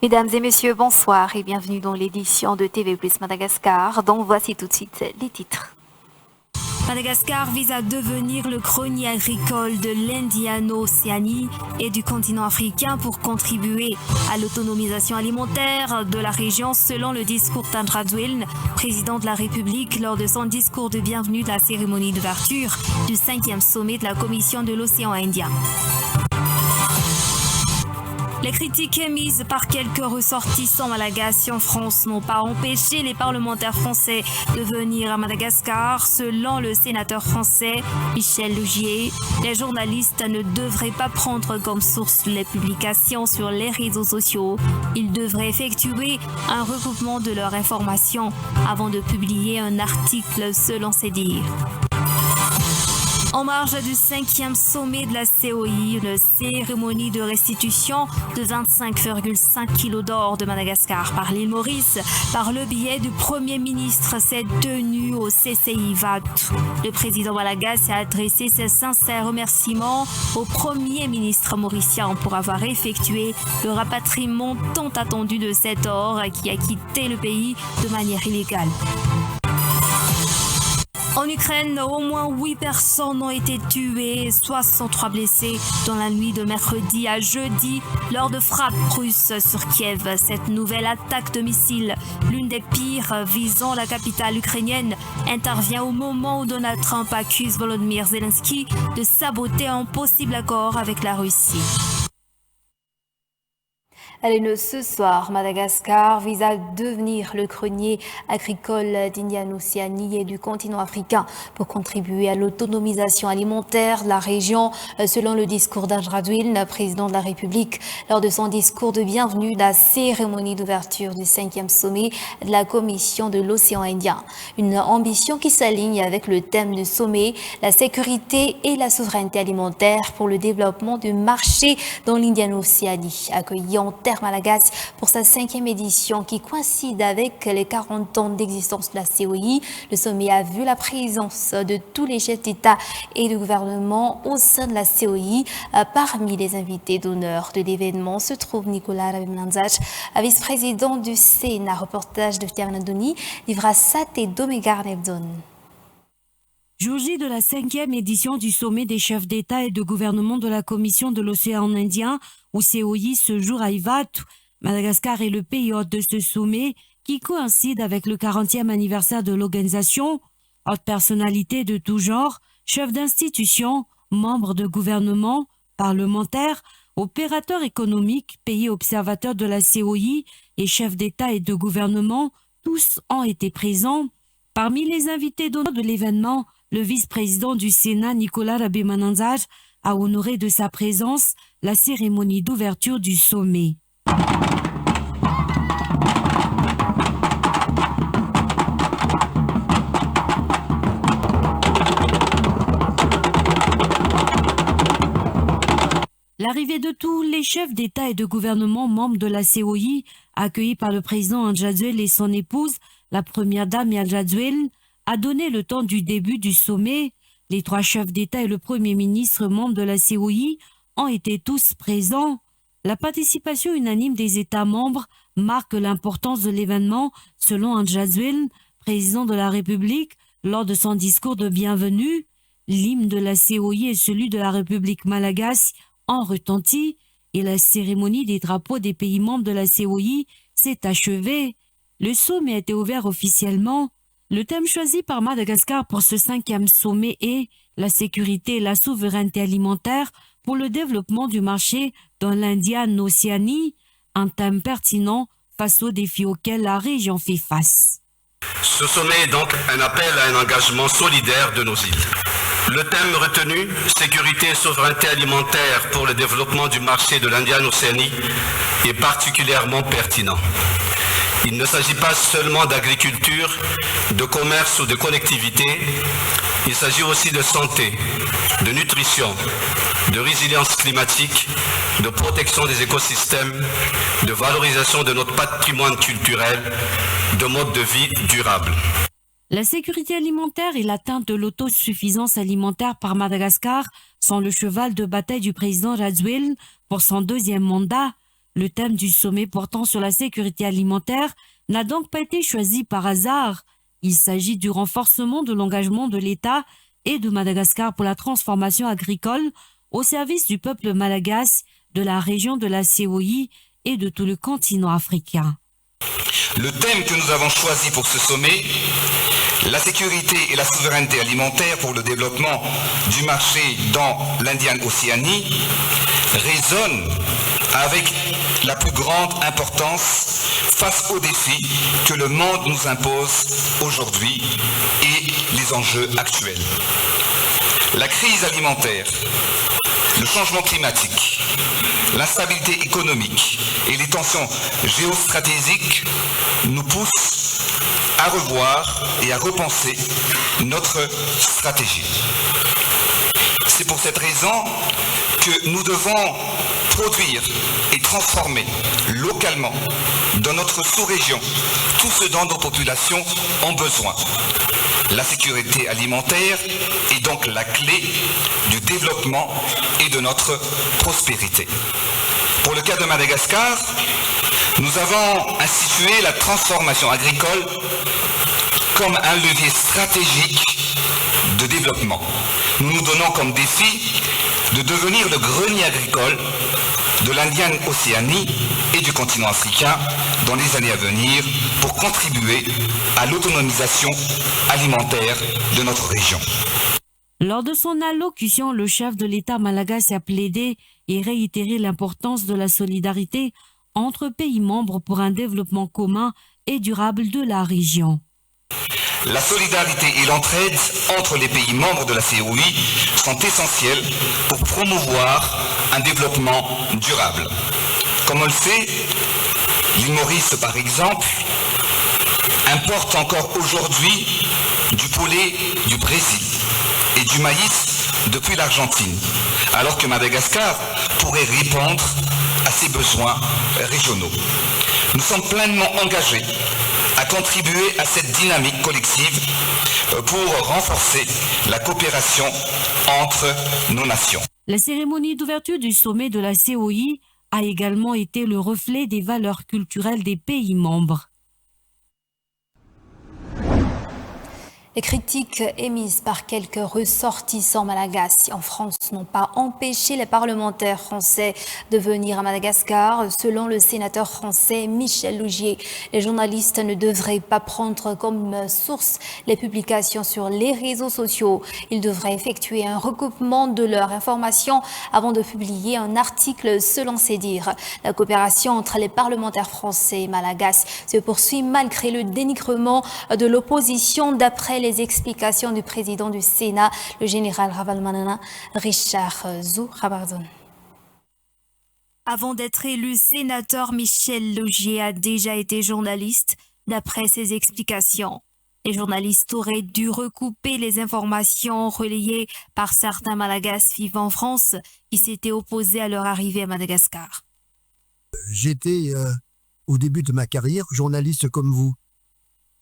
Mesdames et messieurs, bonsoir et bienvenue dans l'édition de TV+ Madagascar, dont voici tout de suite les titres. Madagascar vise à devenir le grenier agricole de l'Indiano-Océanie et du continent africain pour contribuer à l'autonomisation alimentaire de la région, selon le discours d'Andradouilne, président de la République, lors de son discours de bienvenue de la cérémonie d'ouverture du 5e sommet de la Commission de l'océan Indien. Les critiques émises par quelques ressortissants malagasy en France n'ont pas empêché les parlementaires français de venir à Madagascar. Selon le sénateur français Michel Lugier, les journalistes ne devraient pas prendre comme source les publications sur les réseaux sociaux. Ils devraient effectuer un recoupement de leurs informations avant de publier un article, selon ses dires. En marge du 5e sommet de la COI, une cérémonie de restitution de 25,5 kg d'or de Madagascar par l'île Maurice, par le biais du Premier ministre, s'est tenue au CCI Vatou. Le président malagasy a adressé ses sincères remerciements au Premier ministre mauricien pour avoir effectué le rapatriement tant attendu de cet or qui a quitté le pays de manière illégale. En Ukraine, au moins 8 personnes ont été tuées et 63 blessées dans la nuit de mercredi à jeudi lors de frappes russes sur Kiev. Cette nouvelle attaque de missiles, l'une des pires visant la capitale ukrainienne, intervient au moment où Donald Trump accuse Volodymyr Zelensky de saboter un possible accord avec la Russie. Allez, ce soir, Madagascar vise à devenir le grenier agricole d'Indiano-Océanie et du continent africain pour contribuer à l'autonomisation alimentaire de la région, selon le discours d'Andradouilne, président de la République, lors de son discours de bienvenue de la cérémonie d'ouverture du 5e sommet de la Commission de l'océan Indien. Une ambition qui s'aligne avec le thème du sommet, la sécurité et la souveraineté alimentaire pour le développement du marché dans l'Indiano-Océanie, accueilli en terre malagasy pour sa 5e édition qui coïncide avec les 40 ans d'existence de la COI. Le sommet a vu la présence de tous les chefs d'État et de gouvernement au sein de la COI. Parmi les invités d'honneur de l'événement se trouve Nicolas Rabimnanzach, vice-président du Sénat. Reportage de Pierre Nandoni, Livrasat et Domegar Nebzon. Jour J de la 5e édition du sommet des chefs d'État et de gouvernement de la Commission de l'océan Indien, ou COI, ce jour à Vatou. Madagascar est le pays hôte de ce sommet qui coïncide avec le 40e anniversaire de l'organisation. Haute personnalités de tout genre, chefs d'institutions, membres de gouvernement, parlementaires, opérateurs économiques, pays observateurs de la COI et chefs d'État et de gouvernement, tous ont été présents. Parmi les invités d'honneur de l'événement, le vice-président du Sénat, Nicolas Rabimnanzach, a honoré de sa présence la cérémonie d'ouverture du sommet. L'arrivée de tous les chefs d'État et de gouvernement membres de la COI, accueillis par le président Andradouilne et son épouse, la première dame Andradouilne, a donné le temps du début du sommet. Les 3 chefs d'État et le Premier ministre membres de la COI ont été tous présents. La participation unanime des États membres marque l'importance de l'événement, selon Andradouilne, président de la République, lors de son discours de bienvenue. L'hymne de la COI et celui de la République malagasy ont retenti et la cérémonie des drapeaux des pays membres de la COI s'est achevée. Le sommet a été ouvert officiellement. Le thème choisi par Madagascar pour ce 5e sommet est la sécurité et la souveraineté alimentaire pour le développement du marché dans l'Indiano-Océanie, un thème pertinent face aux défis auxquels la région fait face. Ce sommet est donc un appel à un engagement solidaire de nos îles. Le thème retenu, sécurité et souveraineté alimentaire pour le développement du marché de l'Indian Océanie, est particulièrement pertinent. Il ne s'agit pas seulement d'agriculture, de commerce ou de connectivité, il s'agit aussi de santé, de nutrition, de résilience climatique, de protection des écosystèmes, de valorisation de notre patrimoine culturel, de mode de vie durable. La sécurité alimentaire et l'atteinte de l'autosuffisance alimentaire par Madagascar sont le cheval de bataille du président Rajoelina pour son deuxième mandat. Le thème du sommet portant sur la sécurité alimentaire n'a donc pas été choisi par hasard. Il s'agit du renforcement de l'engagement de l'État et de Madagascar pour la transformation agricole au service du peuple malagasy, de la région de la COI et de tout le continent africain. Le thème que nous avons choisi pour ce sommet, la sécurité et la souveraineté alimentaire pour le développement du marché dans l'Indian Océanie, résonne avec la plus grande importance face aux défis que le monde nous impose aujourd'hui et les enjeux actuels. La crise alimentaire, le changement climatique, l'instabilité économique et les tensions géostratégiques nous poussent à revoir et à repenser notre stratégie. C'est pour cette raison que nous devons produire et transformer localement dans notre sous-région tout ce dont nos populations ont besoin. La sécurité alimentaire est donc la clé du développement et de notre prospérité. Pour le cas de Madagascar, nous avons institué la transformation agricole comme un levier stratégique de développement. Nous nous donnons comme défi de devenir le grenier agricole de l'Indian Océanie et du continent africain dans les années à venir pour contribuer à l'autonomisation alimentaire de notre région. Lors de son allocution, le chef de l'État malagasy a plaidé et réitéré l'importance de la solidarité entre pays membres pour un développement commun et durable de la région. La solidarité et l'entraide entre les pays membres de la COI sont essentielles pour promouvoir un développement durable. Comme on le sait, l'île Maurice, par exemple, importe encore aujourd'hui du poulet du Brésil et du maïs depuis l'Argentine, alors que Madagascar pourrait répondre à ses besoins régionaux. Nous sommes pleinement engagés à contribuer à cette dynamique collective pour renforcer la coopération entre nos nations. La cérémonie d'ouverture du sommet de la COI a également été le reflet des valeurs culturelles des pays membres. Les critiques émises par quelques ressortissants malagasy en France n'ont pas empêché les parlementaires français de venir à Madagascar. Selon le sénateur français Michel Laugier, les journalistes ne devraient pas prendre comme source les publications sur les réseaux sociaux. Ils devraient effectuer un recoupement de leurs informations avant de publier un article selon ses dires. La coopération entre les parlementaires français et malagasy se poursuit malgré le dénigrement de l'opposition d'après les explications du président du Sénat, le général Ravalomanana, Richard Zouravardon. Avant d'être élu sénateur, Michel Laugier a déjà été journaliste. D'après ses explications, les journalistes auraient dû recouper les informations relayées par certains malagasy vivant en France qui s'étaient opposés à leur arrivée à Madagascar. J'étais au début de ma carrière journaliste comme vous.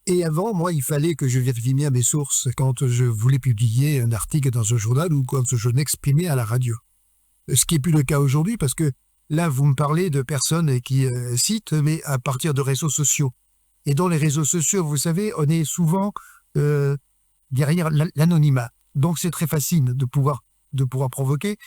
Et avant, moi, il fallait que je vérifie bien mes sources quand je voulais publier un article dans un journal ou quand je m'exprimais à la radio. Ce qui n'est plus le cas aujourd'hui parce que là, vous me parlez de personnes qui citent, mais à partir de réseaux sociaux. Et dans les réseaux sociaux, vous savez, on est souvent derrière l'anonymat. Donc, c'est très facile de pouvoir provoquer.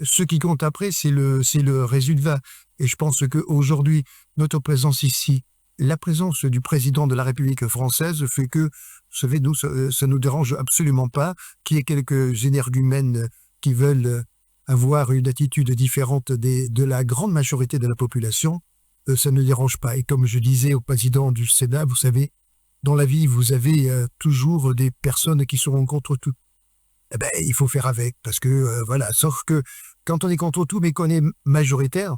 Ce qui compte après, c'est le résultat. Et je pense qu'aujourd'hui, notre présence ici, la présence du président de la République française fait que, vous savez, nous, ça nous dérange absolument pas qu'il y ait quelques énergumènes qui veulent avoir une attitude différente de la grande majorité de la population. Ça ne dérange pas. Et comme je disais au président du Sénat, vous savez, dans la vie, vous avez toujours des personnes qui seront contre tout. eh ben, il faut faire avec, parce que voilà. Sauf que quand on est contre tout, mais qu'on est majoritaire,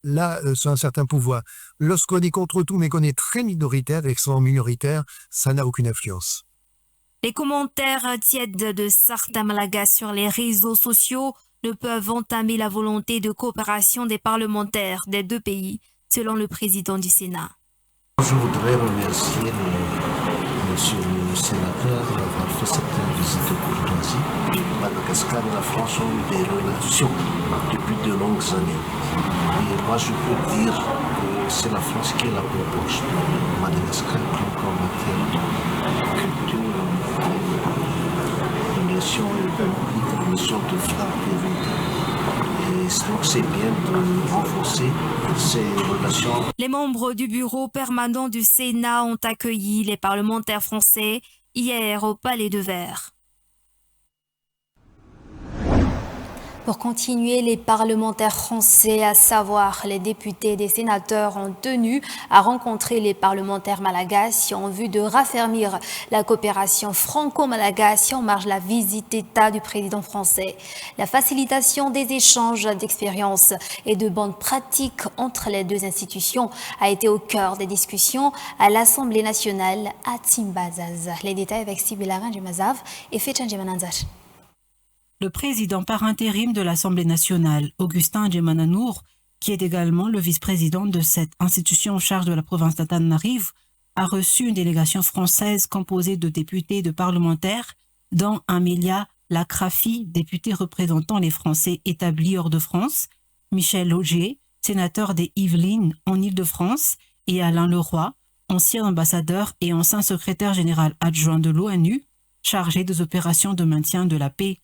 là, c'est un certain pouvoir. Lorsqu'on est contre tout, mais qu'on est très minoritaire, extrêmement minoritaire, ça n'a aucune influence. Les commentaires tièdes de certains Malagas sur les réseaux sociaux ne peuvent entamer la volonté de coopération des parlementaires des deux pays, selon le président du Sénat. Je voudrais remercier monsieur le sénateur d'avoir fait cette visite de courtoisie. Madagascar et la France ont eu des relations depuis de longues années. Et moi, je peux dire que c'est la France qui est la plus proche de Madagascar en matière de culture, relations économiques, relations de fraternité. Et donc c'est bien de renforcer ces relations. Les membres du bureau permanent du Sénat ont accueilli les parlementaires français hier au Palais de Verre. Pour continuer, les parlementaires français, à savoir les députés et les sénateurs, ont tenu à rencontrer les parlementaires malagasy en vue de raffermir la coopération franco-malagasy en marge de la visite d'État du président français. La facilitation des échanges d'expériences et de bonnes pratiques entre les deux institutions a été au cœur des discussions à l'Assemblée nationale à Tsimbazaz. Les détails avec Sibila Mazav et Fechan Jemananzar. Le président par intérim de l'Assemblée nationale, Augustin Djemananour, qui est également le vice-président de cette institution en charge de la province d'Antananarivo, a reçu une délégation française composée de députés et de parlementaires, dont Amélia Lacrafi, députée représentant les Français établis hors de France, Michel Augier, sénateur des Yvelines en Île-de-France, et Alain Leroy, ancien ambassadeur et ancien secrétaire général adjoint de l'ONU, chargé des opérations de maintien de la paix.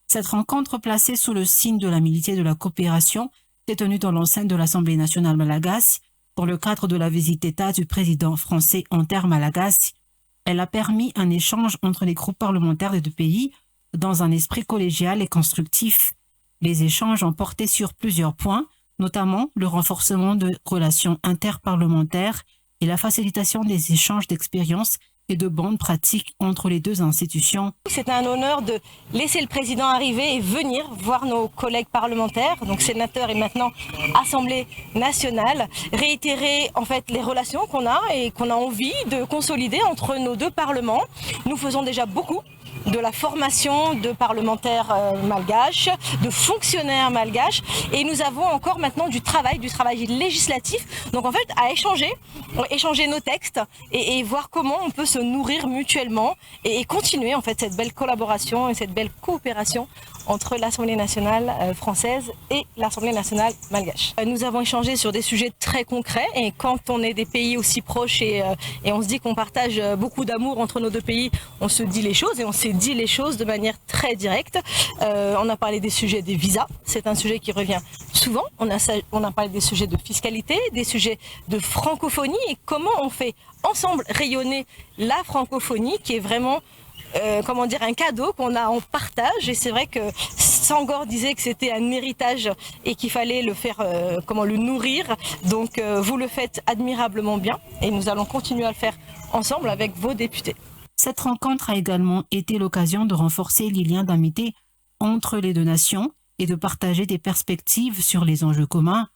Cette rencontre placée sous le signe de l'amitié de la coopération s'est tenue dans l'enceinte de l'Assemblée nationale malagasy dans le cadre de la visite d'État du président français en terre malagasy. Elle a permis un échange entre les groupes parlementaires des deux pays dans un esprit collégial et constructif. Les échanges ont porté sur plusieurs points, notamment le renforcement de relations interparlementaires et la facilitation des échanges d'expériences et de bonnes pratiques entre les deux institutions. C'est un honneur de laisser le président arriver et venir voir nos collègues parlementaires, donc sénateurs et maintenant Assemblée nationale, réitérer en fait les relations qu'on a et qu'on a envie de consolider entre nos deux parlements. Nous faisons déjà beaucoup de la formation de parlementaires malgaches, de fonctionnaires malgaches, et nous avons encore maintenant du travail législatif, donc en fait à échanger nos textes et voir comment on peut se nourrir mutuellement et continuer en fait cette belle collaboration et cette belle coopération entre l'Assemblée nationale française et l'Assemblée nationale malgache. Nous avons échangé sur des sujets très concrets et quand on est des pays aussi proches et on se dit qu'on partage beaucoup d'amour entre nos deux pays, on se dit les choses et on s'est dit les choses de manière très directe. On a parlé des sujets des visas, c'est un sujet qui revient souvent. On a parlé des sujets de fiscalité, des sujets de francophonie et comment on fait ensemble rayonner la francophonie qui est vraiment un cadeau qu'on a en partage. Et c'est vrai que Senghor disait que c'était un héritage et qu'il fallait le faire, le nourrir. Donc vous le faites admirablement bien et nous allons continuer à le faire ensemble avec vos députés. Cette rencontre a également été l'occasion de renforcer les liens d'amitié entre les deux nations et de partager des perspectives sur les enjeux communs.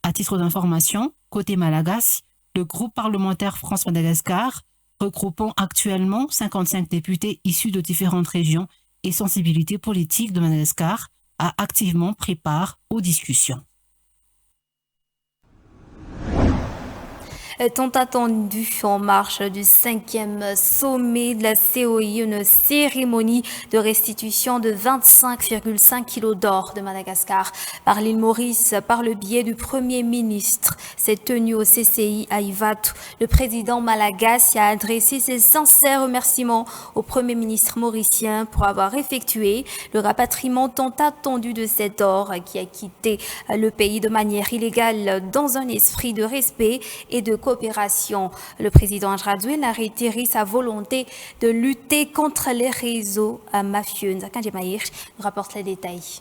À titre d'information, côté malagasy, le groupe parlementaire France-Madagascar, regroupant actuellement 55 députés issus de différentes régions et sensibilités politiques de Madagascar, a activement pris part aux discussions. Tant attendu en marche du 5e sommet de la COI, une cérémonie de restitution de 25,5 kilos d'or de Madagascar par l'île Maurice par le biais du Premier ministre s'est tenue au CCI à Ivatu. Le président malagasy a adressé ses sincères remerciements au Premier ministre mauricien pour avoir effectué le rapatriement tant attendu de cet or qui a quitté le pays de manière illégale dans un esprit de respect et de coopération. Le président Andjadouel a réitéré sa volonté de lutter contre les réseaux mafieux. Nzakanje Maïr nous rapporte les détails.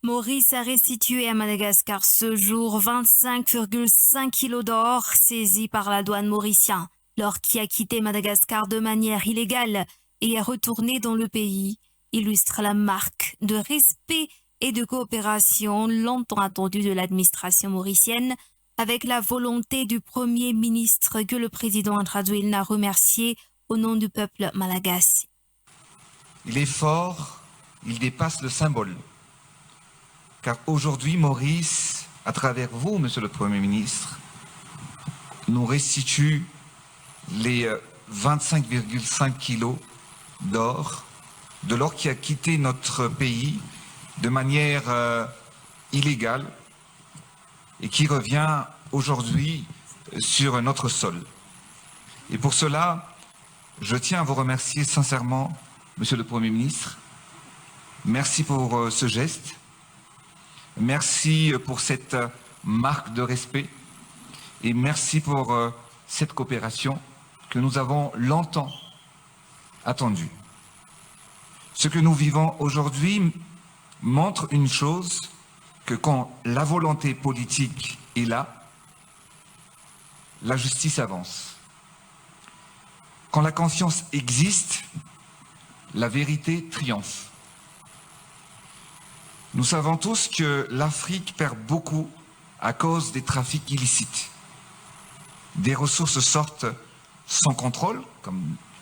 Maurice a restitué à Madagascar ce jour 25,5 kilos d'or saisis par la douane mauricienne. L'or qui a quitté Madagascar de manière illégale et est retourné dans le pays illustre la marque de respect et de coopération longtemps attendue de l'administration mauricienne, avec la volonté du Premier ministre que le président Andradouil a remercié au nom du peuple malagasy. Il est fort, il dépasse le symbole. Car aujourd'hui, Maurice, à travers vous, Monsieur le Premier ministre, nous restitue les 25,5 kilos d'or, de l'or qui a quitté notre pays de manière illégale et qui revient aujourd'hui sur notre sol. Et pour cela, je tiens à vous remercier sincèrement, Monsieur le Premier ministre. Merci pour ce geste. Merci pour cette marque de respect. Et merci pour cette coopération que nous avons longtemps attendue. Ce que nous vivons aujourd'hui montre une chose, que quand la volonté politique est là, la justice avance. Quand la conscience existe, la vérité triomphe. Nous savons tous que l'Afrique perd beaucoup à cause des trafics illicites. Des ressources sortent sans contrôle,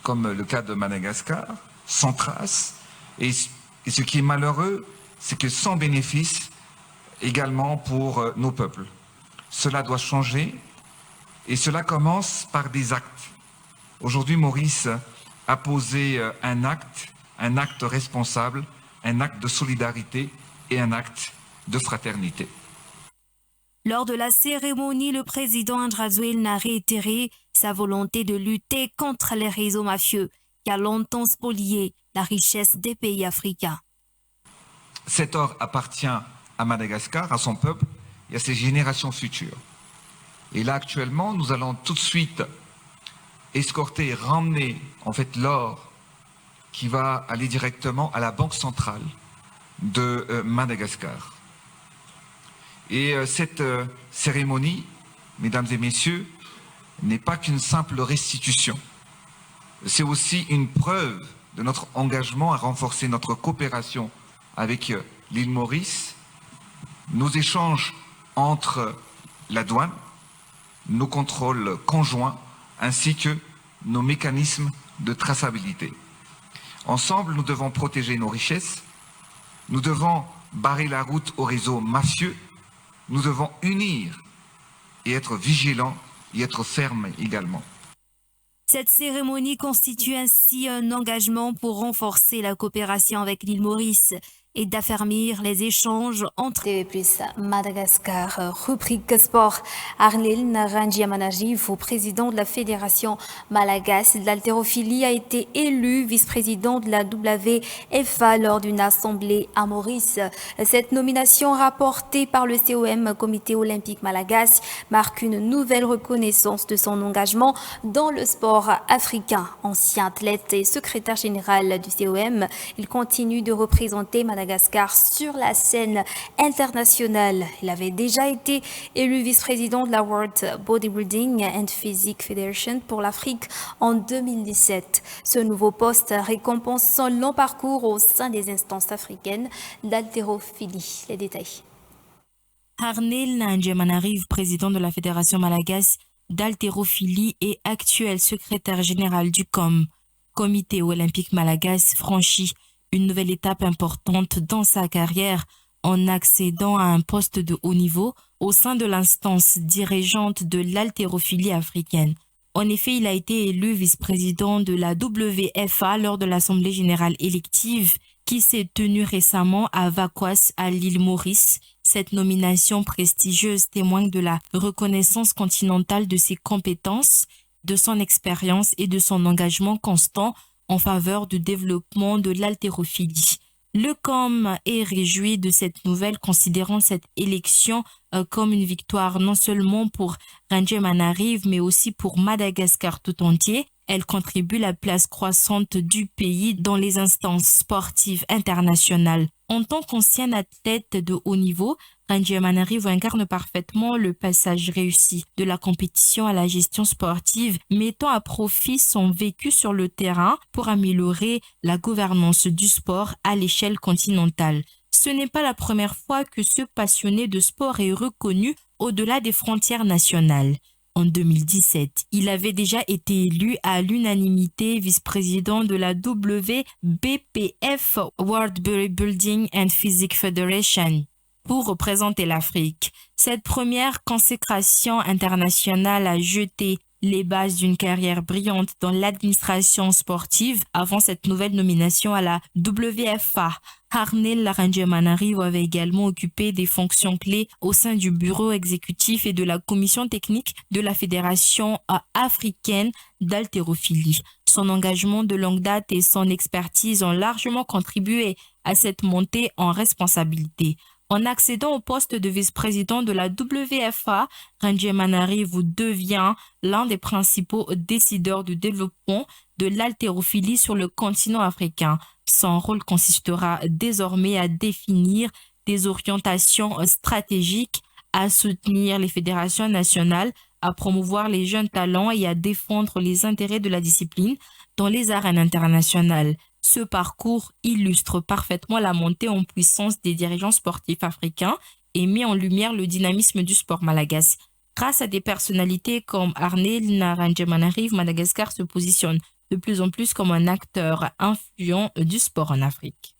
comme le cas de Madagascar, sans trace. Et ce qui est malheureux, c'est que sans bénéfice également pour nos peuples. Cela doit changer et cela commence par des actes. Aujourd'hui, Maurice a posé un acte responsable, un acte de solidarité et un acte de fraternité. Lors de la cérémonie, le président Andradouil a réitéré sa volonté de lutter contre les réseaux mafieux qui a longtemps spolié la richesse des pays africains. Cet or appartient à Madagascar, à son peuple et à ses générations futures. Et là, actuellement, nous allons tout de suite escorter et ramener en fait l'or qui va aller directement à la Banque centrale de Madagascar. Et cette cérémonie, mesdames et messieurs, n'est pas qu'une simple restitution. C'est aussi une preuve de notre engagement à renforcer notre coopération avec l'île Maurice, nos échanges entre la douane, nos contrôles conjoints, ainsi que nos mécanismes de traçabilité. Ensemble, nous devons protéger nos richesses, nous devons barrer la route aux réseaux mafieux, nous devons unir et être vigilants et être fermes également. Cette cérémonie constitue ainsi un engagement pour renforcer la coopération avec l'île Maurice et d'affermir les échanges entre TV+ Madagascar. Rubrique sport. Arnel Narangiamanarif, président de la Fédération malagasy de l'haltérophilie, a été élu vice-président de la WFA lors d'une assemblée à Maurice. Cette nomination rapportée par le COM, Comité olympique malagasy, marque une nouvelle reconnaissance de son engagement dans le sport africain. Ancien athlète et secrétaire général du COM, il continue de représenter Madagascar sur la scène internationale. Il avait déjà été élu vice-président de la World Bodybuilding and Physique Federation pour l'Afrique en 2017. Ce nouveau poste récompense son long parcours au sein des instances africaines d'haltérophilie. Les détails. Arnel Narangiamanarif, président de la Fédération malagasy d'haltérophilie et actuel secrétaire général du COM, Comité olympique malagasy, franchit une nouvelle étape importante dans sa carrière en accédant à un poste de haut niveau au sein de l'instance dirigeante de l'haltérophilie africaine. En effet, il a été élu vice-président de la WFA lors de l'Assemblée générale élective qui s'est tenue récemment à Vakwas, à l'île Maurice. Cette nomination prestigieuse témoigne de la reconnaissance continentale de ses compétences, de son expérience et de son engagement constant en faveur du développement de l'haltérophilie. Le COM est réjoui de cette nouvelle, considérant cette élection comme une victoire non seulement pour Narangiamanarif, mais aussi pour Madagascar tout entier. Elle contribue à la place croissante du pays dans les instances sportives internationales. En tant qu'ancien athlète de haut niveau, Rangiamanarivo incarne parfaitement le passage réussi de la compétition à la gestion sportive, mettant à profit son vécu sur le terrain pour améliorer la gouvernance du sport à l'échelle continentale. Ce n'est pas la première fois que ce passionné de sport est reconnu au-delà des frontières nationales. En 2017, il avait déjà été élu à l'unanimité vice-président de la WBPF, World Bodybuilding and Physique Federation, pour représenter l'Afrique. Cette première consécration internationale a jeté les bases d'une carrière brillante dans l'administration sportive avant cette nouvelle nomination à la WFA. Arnel Rangiamanarivo avait également occupé des fonctions clés au sein du bureau exécutif et de la commission technique de la Fédération africaine d'haltérophilie. Son engagement de longue date et son expertise ont largement contribué à cette montée en responsabilité. En accédant au poste de vice-président de la WFA, Rangiamanarivo devient l'un des principaux décideurs du développement de l'haltérophilie sur le continent africain. Son rôle consistera désormais à définir des orientations stratégiques, à soutenir les fédérations nationales, à promouvoir les jeunes talents et à défendre les intérêts de la discipline dans les arènes internationales. Ce parcours illustre parfaitement la montée en puissance des dirigeants sportifs africains et met en lumière le dynamisme du sport malagasy. Grâce à des personnalités comme Arnel Rangiamanarivo, Madagascar se positionne de plus en plus comme un acteur influent du sport en Afrique.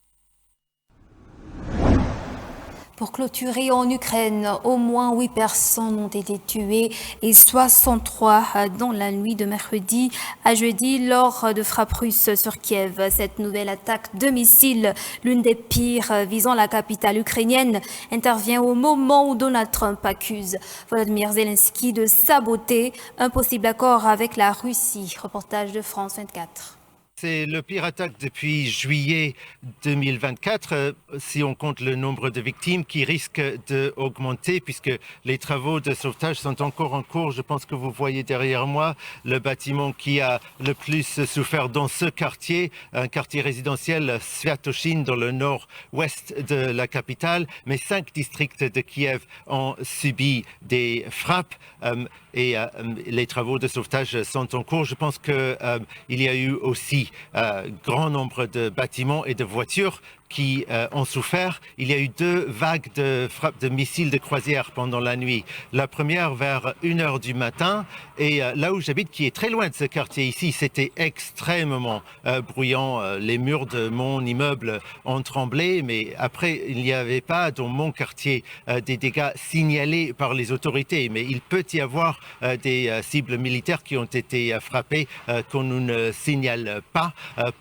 Pour clôturer, en Ukraine, au moins 8 personnes ont été tuées et 63 dans la nuit de mercredi à jeudi lors de frappes russes sur Kiev. Cette nouvelle attaque de missiles, l'une des pires visant la capitale ukrainienne, intervient au moment où Donald Trump accuse Volodymyr Zelensky de saboter un possible accord avec la Russie. Reportage de France 24. C'est le pire attaque depuis juillet 2024, si on compte le nombre de victimes qui risque d'augmenter puisque les travaux de sauvetage sont encore en cours. Je pense que vous voyez derrière moi le bâtiment qui a le plus souffert dans ce quartier, un quartier résidentiel Sviatoshin dans le nord-ouest de la capitale, mais 5 districts de Kiev ont subi des frappes. Et les travaux de sauvetage sont en cours. Je pense qu'il y a eu aussi grand nombre de bâtiments et de voitures qui ont souffert. Il y a eu 2 vagues de frappes de missiles de croisière pendant la nuit. La première vers 1h du matin et là où j'habite, qui est très loin de ce quartier ici, c'était extrêmement bruyant. Les murs de mon immeuble ont tremblé, mais après il n'y avait pas dans mon quartier des dégâts signalés par les autorités. Mais il peut y avoir des cibles militaires qui ont été frappées qu'on ne signale pas.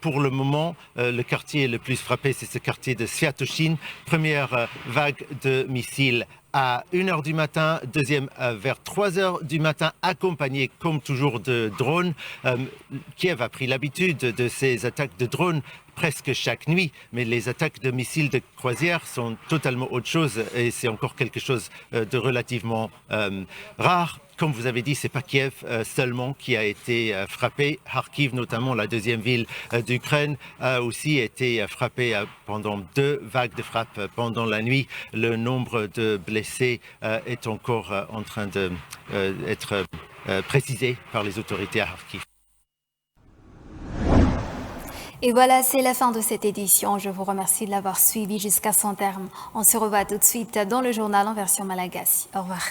Pour le moment, le quartier le plus frappé, c'est ce quartier de Sviatoshin. Première vague de missiles à 1h du matin, deuxième vers 3h du matin, accompagné comme toujours de drones. Kiev a pris l'habitude de ces attaques de drones presque chaque nuit, mais les attaques de missiles de croisière sont totalement autre chose et c'est encore quelque chose de relativement rare. Comme vous avez dit, c'est pas Kiev seulement qui a été frappé. Kharkiv, notamment la deuxième ville d'Ukraine, a aussi été frappé pendant 2 vagues de frappes pendant la nuit. Le nombre de blessés est encore en train d'être précisé par les autorités à Kharkiv. Et voilà, c'est la fin de cette édition. Je vous remercie de l'avoir suivi jusqu'à son terme. On se revoit tout de suite dans le journal en version malagasy. Au revoir.